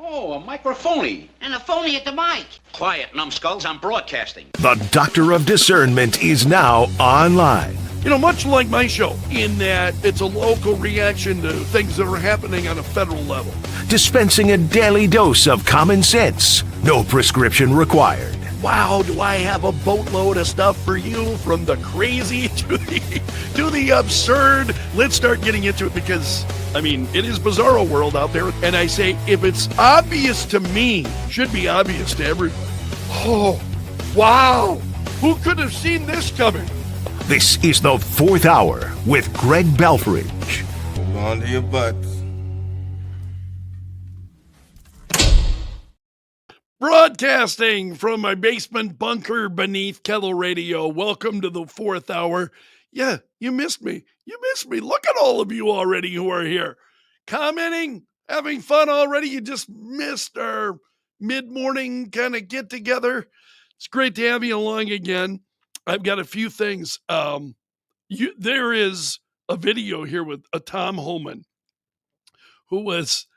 Oh, a microphony. And a phony at the mic. Quiet, numbskulls, I'm broadcasting. The Doctor of Discernment is now online. You know, much like my show, in that it's a local reaction to things that are happening on a federal level. Dispensing a daily dose of common sense. No prescription required. Wow, do I have a boatload of stuff for you, from the crazy to the absurd. Let's start getting into it because, I mean, it is bizarro world out there. And I say, if it's obvious to me, should be obvious to everyone. Oh, wow. Who could have seen this coming? This is the Fourth Hour with Greg Belfrage. Hold on to your butts. Broadcasting from my basement bunker beneath Kettle Radio. Welcome to the Fourth Hour. Yeah, you missed me. You missed me. Look at all of you already who are here. Commenting, having fun already. You just missed our mid-morning kind of get-together. It's great to have you along again. I've got a few things. There is a video here with a Tom Homan who was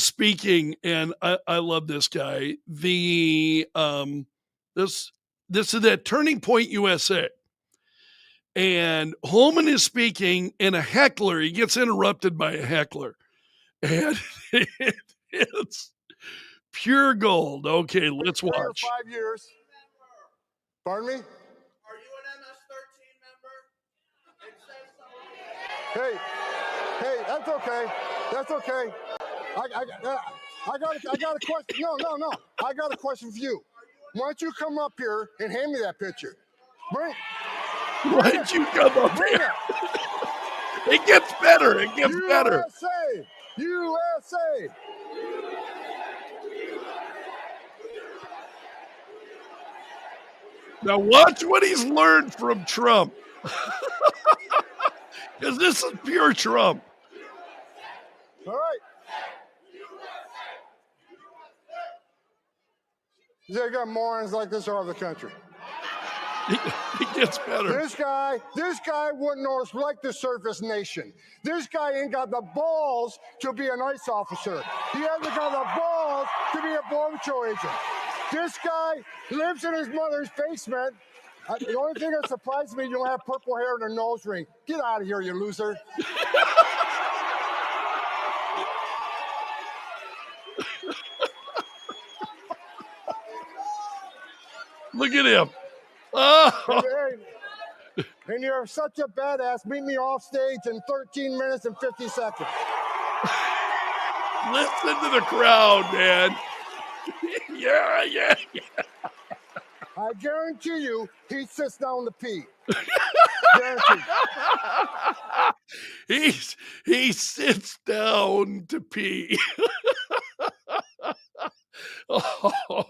speaking, and I love this guy. This is at Turning Point USA, and Holman is speaking, and he gets interrupted by a heckler, and it's pure gold. Okay, let's watch. 5 years. Pardon me? Are you an MS-13 member? It says so. Hey, that's okay. That's okay. I got a question. No. I got a question for you. Why don't you come up here and hand me that picture? Why don't you come up here? It gets better. It gets better. USA. Now watch what he's learned from Trump. Because this is pure Trump. All right. They got morons like this all over the country. He gets better. This guy wouldn't like the surface nation. This guy ain't got the balls to be an ICE officer. He hasn't got the balls to be a Border Patrol agent. This guy lives in his mother's basement. The only thing that surprised me, you don't have purple hair and a nose ring. Get out of here, you loser. Look at him. Oh. And you're such a badass. Meet me off stage in 13 minutes and 50 seconds. Listen to the crowd, man. Yeah. I guarantee you, he sits down to pee. He sits down to pee. Oh,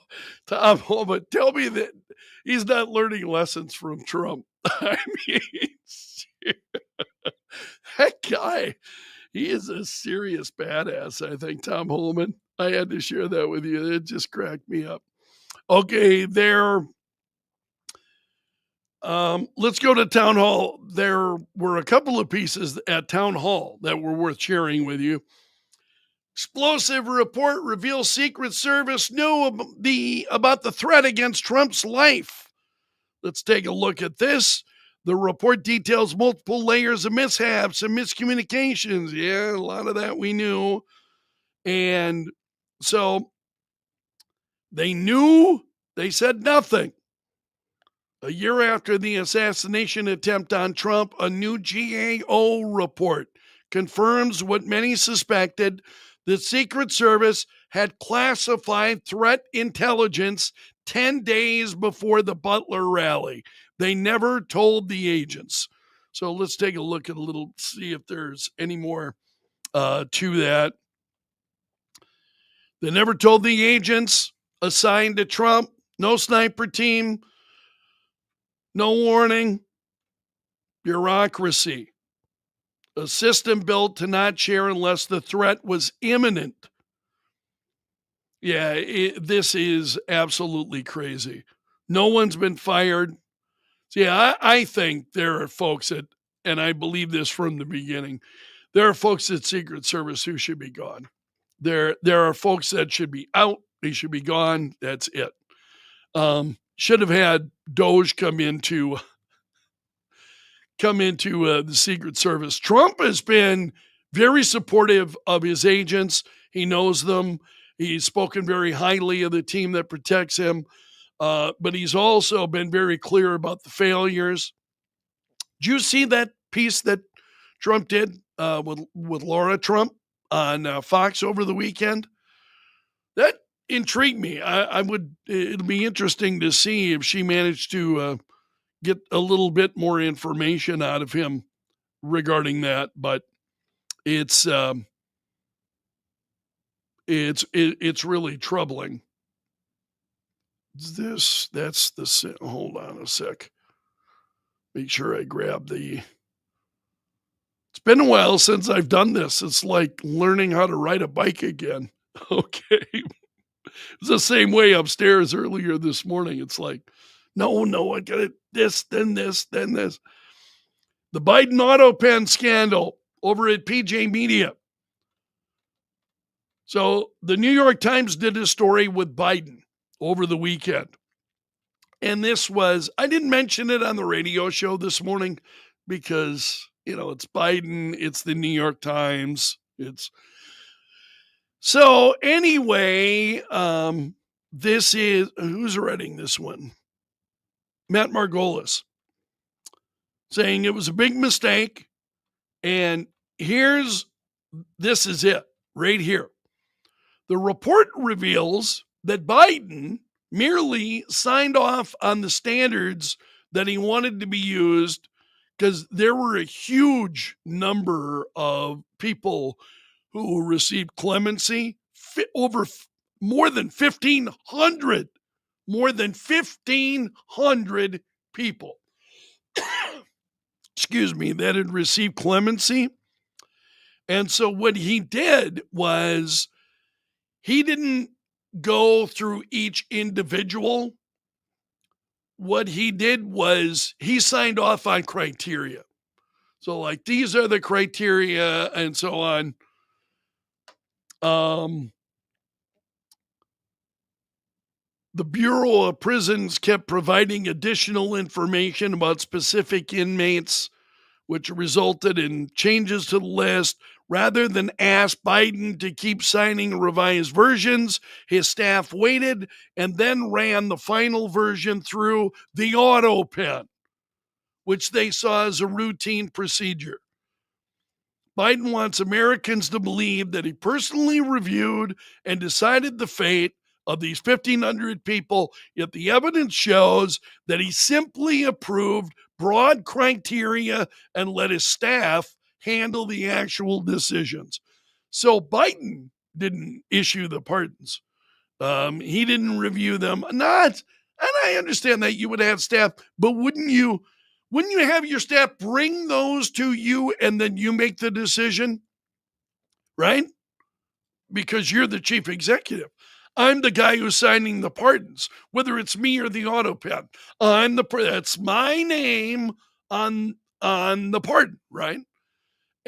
Tom Homan, tell me that he's not learning lessons from Trump. I mean, that guy, he is a serious badass, I think, Tom Homan. I had to share that with you. It just cracked me up. Okay, let's go to Town Hall. There were a couple of pieces at Town Hall that were worth sharing with you. Explosive report reveals Secret Service knew about the threat against Trump's life. Let's take a look at this. The report details multiple layers of mishaps and miscommunications. Yeah, a lot of that we knew. And so they knew, they said nothing. A year after the assassination attempt on Trump, a new GAO report confirms what many suspected. The Secret Service had classified threat intelligence 10 days before the Butler rally. They never told the agents. So let's take a look at see if there's any more to that. They never told the agents assigned to Trump, no sniper team, no warning, bureaucracy. A system built to not share unless the threat was imminent. Yeah, this is absolutely crazy. No one's been fired. So yeah, I think there are folks and I believe this from the beginning, there are folks at Secret Service who should be gone. There are folks that should be out. They should be gone. That's it. Should have had Doge come into the Secret Service. Trump has been very supportive of his agents. He knows them. He's spoken very highly of the team that protects him. But he's also been very clear about the failures. Did you see that piece that Trump did with Laura Trump on Fox over the weekend? That intrigued me. It'll be interesting to see if she managed to get a little bit more information out of him regarding that. But it's really troubling. Hold on a sec. Make sure I grab the. It's been a while since I've done this. It's like learning how to ride a bike again. Okay. It's the same way upstairs earlier this morning. It's like, no, I got it. This, then this, then this. The Biden auto pen scandal over at PJ Media. So the New York Times did a story with Biden over the weekend. And I didn't mention it on the radio show this morning because, it's Biden, it's the New York Times. So anyway, this is, who's writing this one? Matt Margolis saying it was a big mistake. And this is it right here. The report reveals that Biden merely signed off on the standards that he wanted to be used because there were a huge number of people who received clemency, more than 1,500 people, excuse me, that had received clemency. And so what he did was he didn't go through each individual. What he did was he signed off on criteria. So like, these are the criteria and so on. The Bureau of Prisons kept providing additional information about specific inmates, which resulted in changes to the list. Rather than ask Biden to keep signing revised versions, his staff waited and then ran the final version through the auto pen, which they saw as a routine procedure. Biden wants Americans to believe that he personally reviewed and decided the fate of these 1,500 people, yet the evidence shows that he simply approved broad criteria and let his staff handle the actual decisions. So Biden didn't issue the pardons. He didn't review them. And I understand that you would have staff, but wouldn't you have your staff bring those to you and then you make the decision? Right? Because you're the chief executive. I'm the guy who's signing the pardons, whether it's me or the auto pen. That's my name on the pardon, right?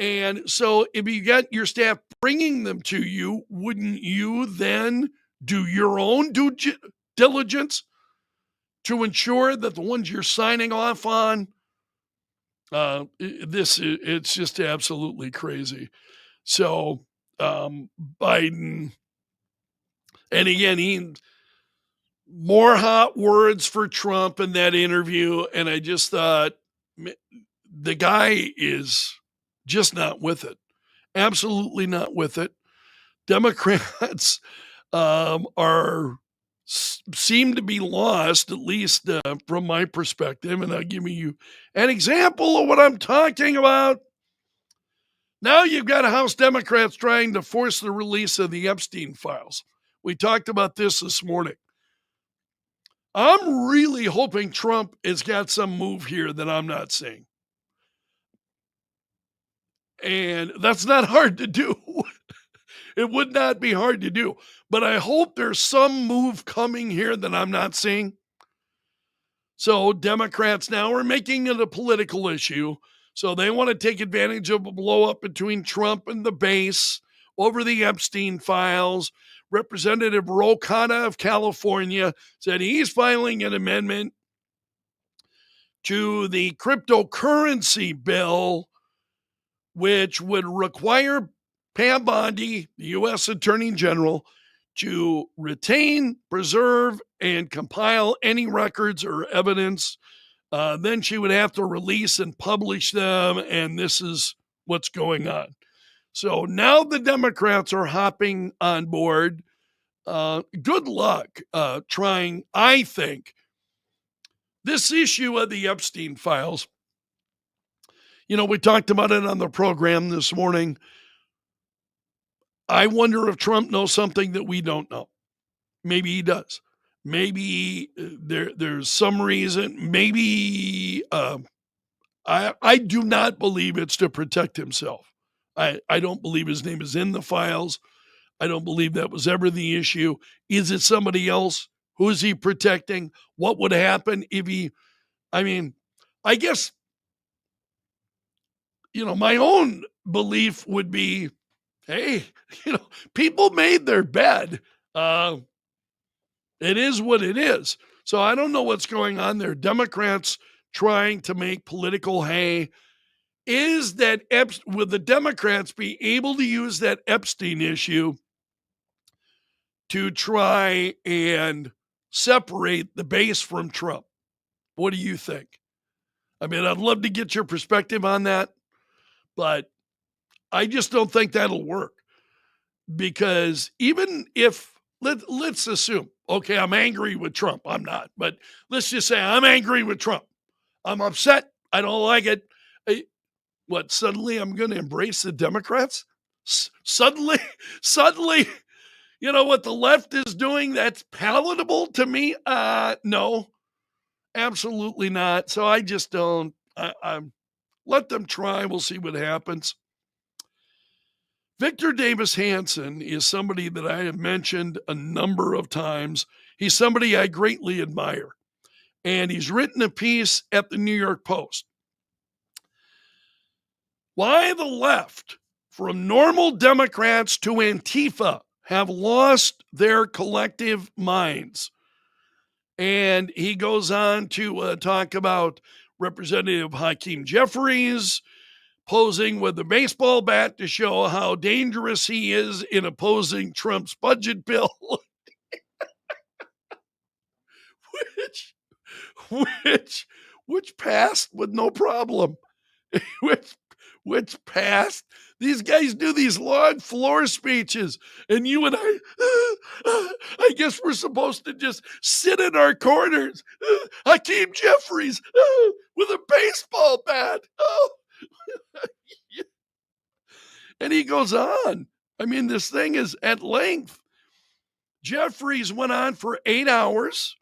And so if you got your staff bringing them to you, wouldn't you then do your own due diligence to ensure that the ones you're signing off on, it's just absolutely crazy. So Biden, and again, more hot words for Trump in that interview. And I just thought the guy is just not with it. Absolutely not with it. Democrats seem to be lost, at least from my perspective. And I'll give you an example of what I'm talking about. Now you've got House Democrats trying to force the release of the Epstein files. We talked about this morning. I'm really hoping Trump has got some move here that I'm not seeing. And that's not hard to do. It would not be hard to do. But I hope there's some move coming here that I'm not seeing. So Democrats now are making it a political issue. So they want to take advantage of a blow up between Trump and the base over the Epstein files. Representative Ro Khanna of California said he's filing an amendment to the cryptocurrency bill, which would require Pam Bondi, the U.S. Attorney General, to retain, preserve, and compile any records or evidence. Then she would have to release and publish them, and this is what's going on. So now the Democrats are hopping on board. Good luck trying, I think, this issue of the Epstein files. You know, we talked about it on the program this morning. I wonder if Trump knows something that we don't know. Maybe he does. Maybe there's some reason. Maybe I do not believe it's to protect himself. I don't believe his name is in the files. I don't believe that was ever the issue. Is it somebody else? Who is he protecting? What would happen if he, I mean, I guess, you know, my own belief would be, hey, you know, people made their bed. It is what it is. So I don't know what's going on there. Democrats trying to make political hay. Is that, will the Democrats be able to use that Epstein issue to try and separate the base from Trump? What do you think? I mean, I'd love to get your perspective on that, but I just don't think that'll work. Because even if, let's assume, okay, I'm angry with Trump. I'm not, but let's just say I'm angry with Trump. I'm upset. I don't like it. What, suddenly I'm going to embrace the Democrats? Suddenly, you know what the left is doing that's palatable to me? No, absolutely not. So I just don't, I'm let them try. We'll see what happens. Victor Davis Hanson is somebody that I have mentioned a number of times. He's somebody I greatly admire. And he's written a piece at the New York Post. Why the left, from normal Democrats to Antifa, have lost their collective minds. And he goes on to talk about Representative Hakeem Jeffries posing with a baseball bat to show how dangerous he is in opposing Trump's budget bill, which passed with no problem, which passed. These guys do these long floor speeches, and you and I guess we're supposed to just sit in our corners. Hakeem Jeffries with a baseball bat. Oh. And he goes on. I mean, this thing is at length. Jeffries went on for 8 hours.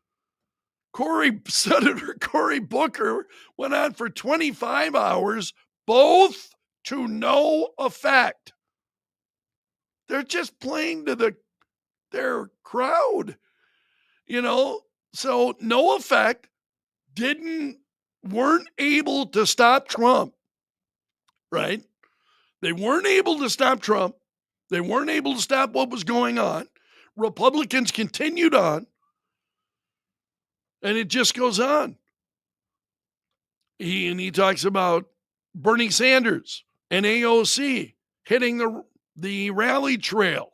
Senator Cory Booker went on for 25 hours, both to no effect. They're just playing to their crowd, you know? So no effect, weren't able to stop Trump, right? They weren't able to stop Trump. They weren't able to stop what was going on. Republicans continued on. And it just goes on. He talks about Bernie Sanders and AOC hitting the rally trail,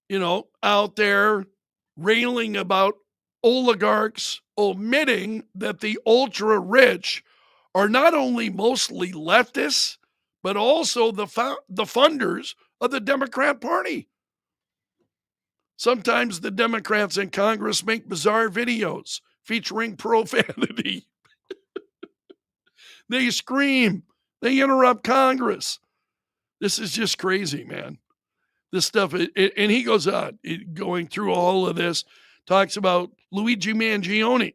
you know, out there railing about oligarchs, omitting that the ultra rich are not only mostly leftists, but also the funders of the Democrat Party. Sometimes the Democrats in Congress make bizarre videos featuring profanity. They scream. They interrupt Congress. This is just crazy, man. This stuff, and he goes on, going through all of this, talks about Luigi Mangione.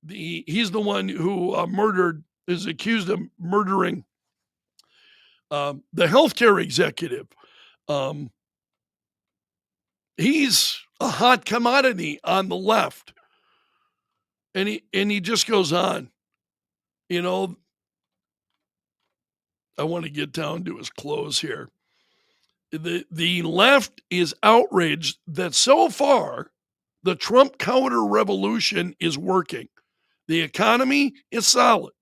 He's the one who is accused of murdering the healthcare executive. He's a hot commodity on the left. And he just goes on. You know, I want to get down to his close here. The left is outraged that so far the Trump counter revolution is working. The economy is solid.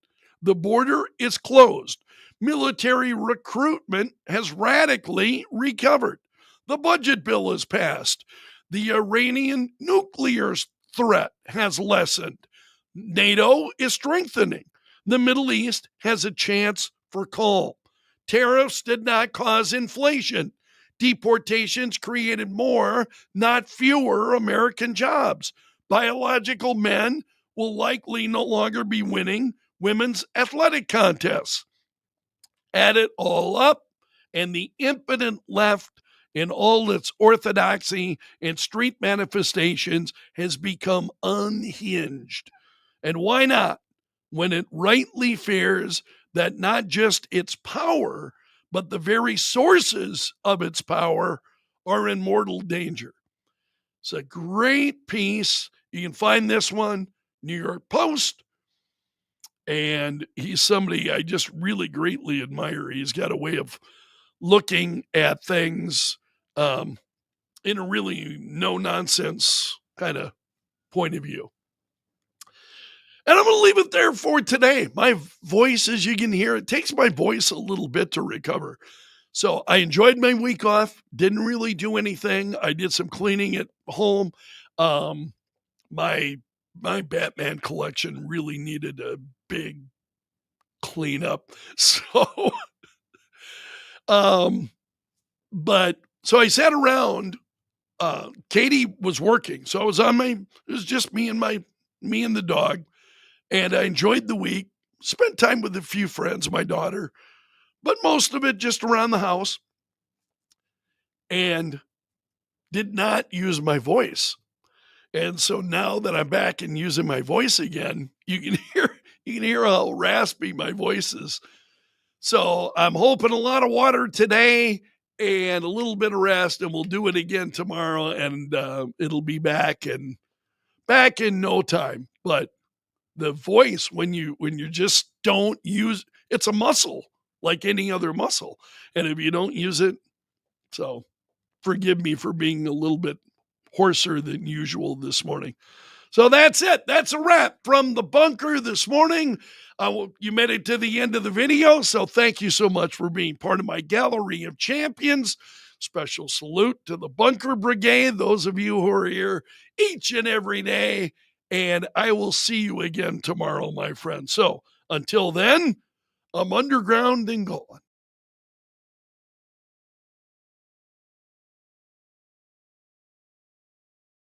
The border is closed. Military recruitment has radically recovered. The budget bill is passed. The Iranian nuclear threat has lessened. NATO is strengthening. The Middle East has a chance for calm. Tariffs did not cause inflation. Deportations created more, not fewer, American jobs. Biological men will likely no longer be winning women's athletic contests. Add it all up, and the impotent left, in all its orthodoxy and street manifestations, has become unhinged. And why not? When it rightly fears that not just its power, but the very sources of its power are in mortal danger. It's a great piece. You can find this one, New York Post. And he's somebody I just really greatly admire. He's got a way of looking at things in a really no nonsense kind of point of view. And I'm going to leave it there for today. My voice, as you can hear, it takes my voice a little bit to recover. So I enjoyed my week off. Didn't really do anything. I did some cleaning at home. My Batman collection really needed a big cleanup. So, but so I sat around. Katie was working, so it was just me and the dog, and I enjoyed the week. Spent time with a few friends, my daughter, but most of it just around the house, and did not use my voice. And so now that I'm back and using my voice again, you can hear how raspy my voice is. So I'm hoping a lot of water today and a little bit of rest, and we'll do it again tomorrow, and it'll be back in no time. But the voice, when you just don't use, it's a muscle like any other muscle, and if you don't use it, so forgive me for being a little bit hoarser than usual this morning. So that's it. That's a wrap from the bunker this morning. You made it to the end of the video, so thank you so much for being part of my gallery of champions. Special salute to the Bunker Brigade, those of you who are here each and every day, and I will see you again tomorrow, my friends. So until then, I'm underground and gone.